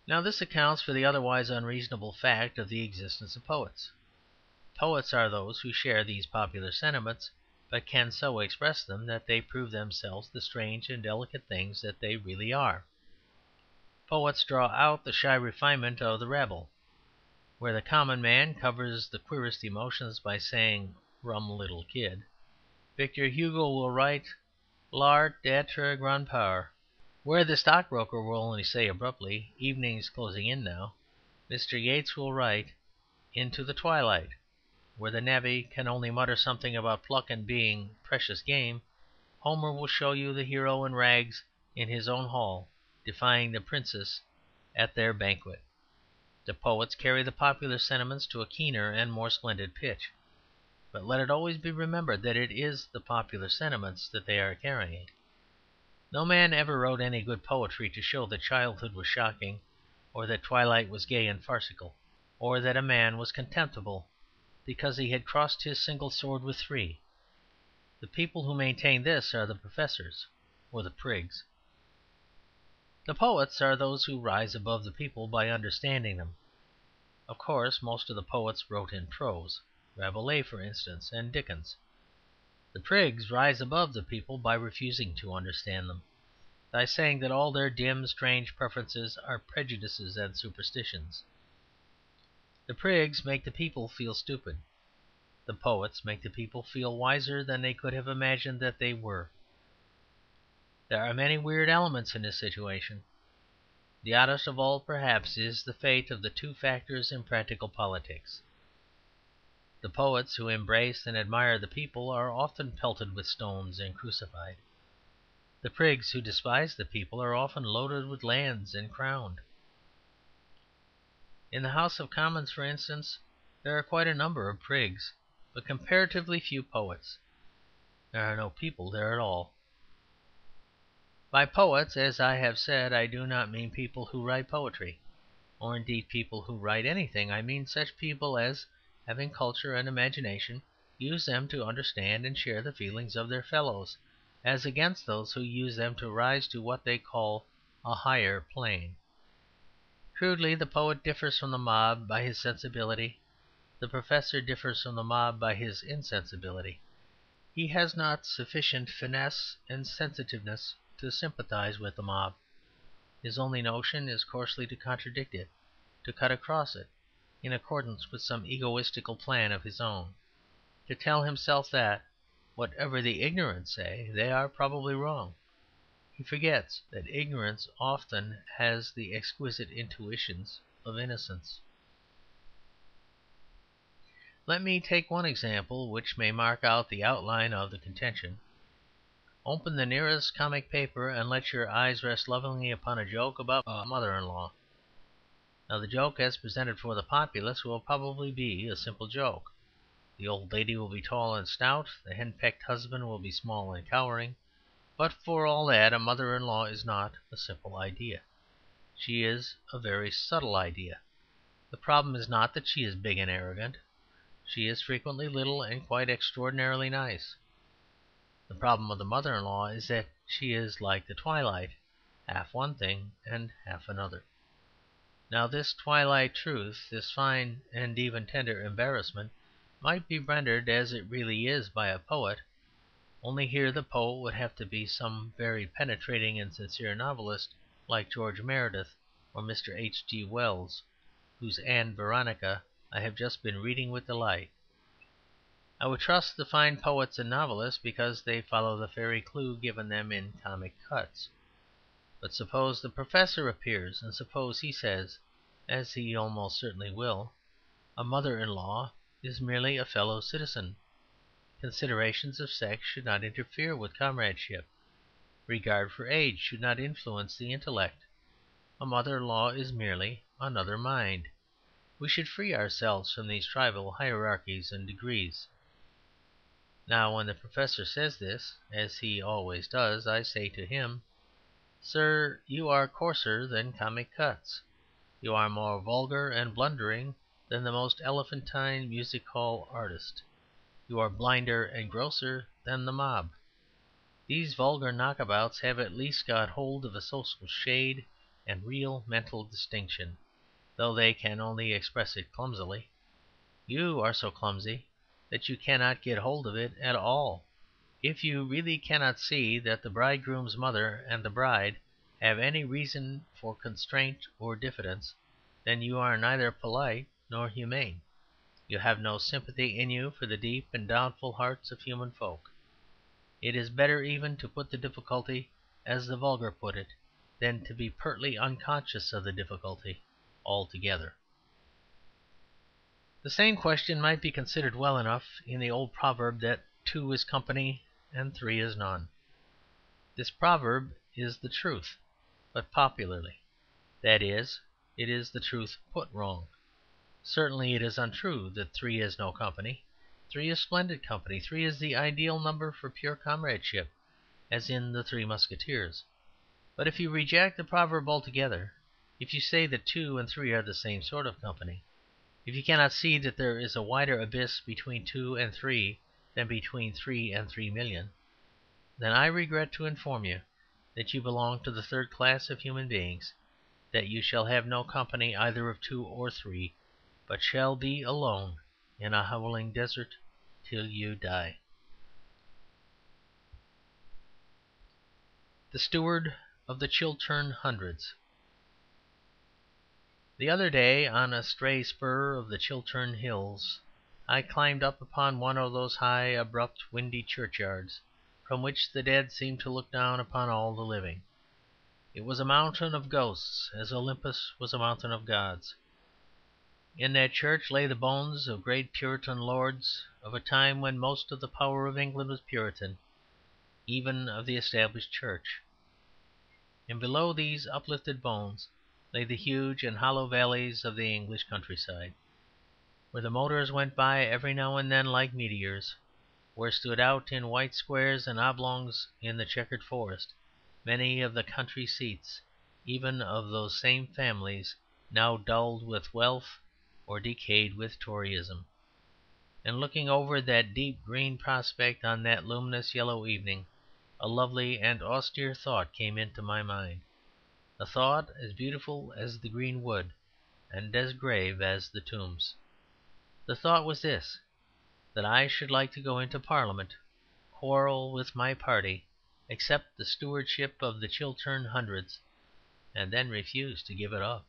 Now this accounts for the otherwise unreasonable fact of the existence of poets. Poets are those who share these popular sentiments, but can so express them that they prove themselves the strange and delicate things that they really are. Poets draw out the shy refinement of the rabble. Where the common man covers the queerest emotions by saying "rum little kid," Victor Hugo will write "L'art d'être grand père." Where the stockbroker will only say abruptly, "Evening's closing in now," Mr. Yeats will write "Into the Twilight." Where the navvy can only mutter something about pluck and being "precious game," Homer will show you the hero in rags in his own hall defying the princes at their banquet. The poets carry the popular sentiments to a keener and more splendid pitch. But let it always be remembered that it is the popular sentiments that they are carrying. No man ever wrote any good poetry to show that childhood was shocking, or that twilight was gay and farcical, or that a man was contemptible because he had crossed his single sword with three. The people who maintain this are the professors or the prigs. The poets are those who rise above the people by understanding them. Of course, most of the poets wrote in prose, Rabelais, for instance, and Dickens. The prigs rise above the people by refusing to understand them, by saying that all their dim, strange preferences are prejudices and superstitions. The prigs make the people feel stupid. The poets make the people feel wiser than they could have imagined that they were. There are many weird elements in this situation. The oddest of all, perhaps, is the fate of the two factors in practical politics. The poets who embrace and admire the people are often pelted with stones and crucified. The prigs who despise the people are often loaded with lands and crowned. In the House of Commons, for instance, there are quite a number of prigs, but comparatively few poets. There are no people there at all. By poets, as I have said, I do not mean people who write poetry, or indeed people who write anything. I mean such people as, having culture and imagination, use them to understand and share the feelings of their fellows, as against those who use them to rise to what they call a higher plane. Crudely, the poet differs from the mob by his sensibility. The professor differs from the mob by his insensibility. He has not sufficient finesse and sensitiveness to sympathize with the mob. His only notion is coarsely to contradict it, to cut across it, in accordance with some egoistical plan of his own, to tell himself that, whatever the ignorant say, they are probably wrong. He forgets that ignorance often has the exquisite intuitions of innocence. Let me take one example which may mark out the outline of the contention. Open the nearest comic paper and let your eyes rest lovingly upon a joke about a mother-in-law. Now, the joke as presented for the populace will probably be a simple joke. The old lady will be tall and stout, the henpecked husband will be small and cowering. But for all that, a mother-in-law is not a simple idea. She is a very subtle idea. The problem is not that she is big and arrogant. She is frequently little and quite extraordinarily nice. The problem of the mother-in-law is that she is like the twilight, half one thing and half another. Now this twilight truth, this fine and even tender embarrassment, might be rendered as it really is by a poet, only here the poet would have to be some very penetrating and sincere novelist like George Meredith or Mr. H. G. Wells, whose Anne Veronica I have just been reading with delight. I would trust the fine poets and novelists because they follow the fairy clue given them in Comic Cuts. But suppose the professor appears, and suppose he says, as he almost certainly will, a mother-in-law is merely a fellow citizen. Considerations of sex should not interfere with comradeship. Regard for age should not influence the intellect. A mother-in-law is merely another mind. We should free ourselves from these tribal hierarchies and degrees. Now, when the professor says this, as he always does, I say to him, "Sir, you are coarser than Comic Cuts. You are more vulgar and blundering than the most elephantine music-hall artist. You are blinder and grosser than the mob. These vulgar knockabouts have at least got hold of a social shade and real mental distinction, though they can only express it clumsily. You are so clumsy that you cannot get hold of it at all. If you really cannot see that the bridegroom's mother and the bride have any reason for constraint or diffidence, then you are neither polite nor humane. You have no sympathy in you for the deep and doubtful hearts of human folk. It is better even to put the difficulty as the vulgar put it, than to be pertly unconscious of the difficulty altogether. The same question might be considered well enough in the old proverb that two is company and three is none. This proverb is the truth, but popularly. That is, it is the truth put wrong. Certainly it is untrue that three is no company. Three is splendid company. Three is the ideal number for pure comradeship, as in the Three Musketeers. But if you reject the proverb altogether, if you say that two and three are the same sort of company, if you cannot see that there is a wider abyss between two and three than between 3 and 3,000,000, then I regret to inform you that you belong to the third class of human beings, that you shall have no company either of two or three, but shall be alone in a howling desert till you die. The Steward of the Chiltern Hundreds. The other day, on a stray spur of the Chiltern Hills, I climbed up upon one of those high, abrupt, windy churchyards from which the dead seem to look down upon all the living. It was a mountain of ghosts, as Olympus was a mountain of gods. In that church lay the bones of great Puritan lords of a time when most of the power of England was Puritan, even of the Established Church. And below these uplifted bones lay the huge and hollow valleys of the English countryside, where the motors went by every now and then like meteors, where stood out in white squares and oblongs in the chequered forest many of the country seats, even of those same families now dulled with wealth or decayed with Toryism. And looking over that deep green prospect on that luminous yellow evening, a lovely and austere thought came into my mind, a thought as beautiful as the green wood and as grave as the tombs. The thought was this: that I should like to go into Parliament, quarrel with my party, accept the stewardship of the Chiltern Hundreds, and then refuse to give it up.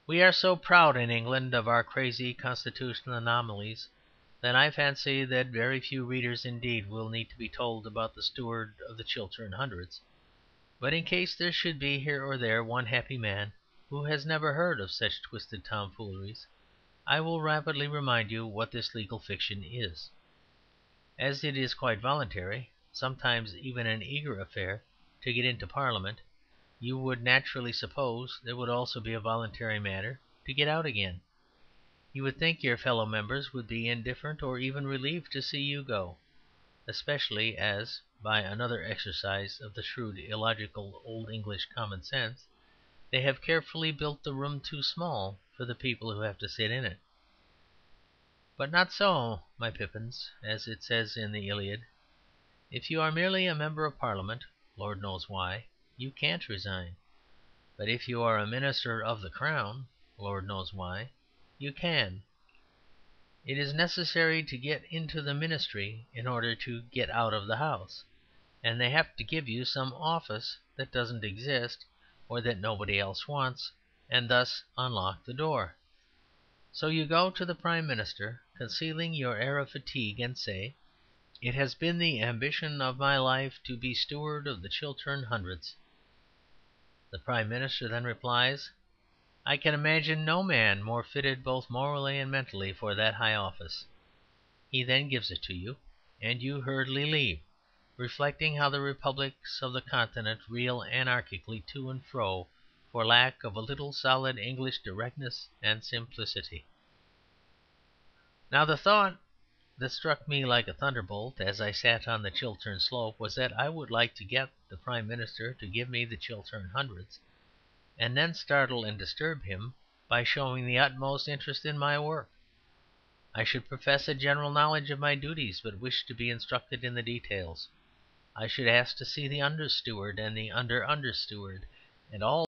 We are so proud in England of our crazy constitutional anomalies that I fancy that very few readers indeed will need to be told about the Steward of the Chiltern Hundreds. But in case there should be here or there one happy man who has never heard of such twisted tomfooleries, I will rapidly remind you what this legal fiction is. As it is quite voluntary, sometimes even an eager affair, to get into Parliament, you would naturally suppose it would also be a voluntary matter to get out again. You would think your fellow members would be indifferent or even relieved to see you go, especially as, by another exercise of the shrewd illogical old English common sense, they have carefully built the room too small for the people who have to sit in it. But not so, my pippins, as it says in the Iliad. If you are merely a member of Parliament, Lord knows why, you can't resign. But if you are a minister of the Crown, Lord knows why, you can. It is necessary to get into the ministry in order to get out of the House, and they have to give you some office that doesn't exist or that nobody else wants, and thus unlock the door. So you go to the Prime Minister, concealing your air of fatigue, and say, "It has been the ambition of my life to be Steward of the Chiltern Hundreds." The Prime Minister then replies, "I can imagine no man more fitted both morally and mentally for that high office." He then gives it to you, and you hurriedly leave, reflecting how the republics of the Continent reel anarchically to and fro for lack of a little solid English directness and simplicity. Now the thought that struck me like a thunderbolt as I sat on the Chiltern slope was that I would like to get the Prime Minister to give me the Chiltern Hundreds, and then startle and disturb him by showing the utmost interest in my work. I should profess a general knowledge of my duties, but wish to be instructed in the details. I should ask to see the under steward and the under steward, and all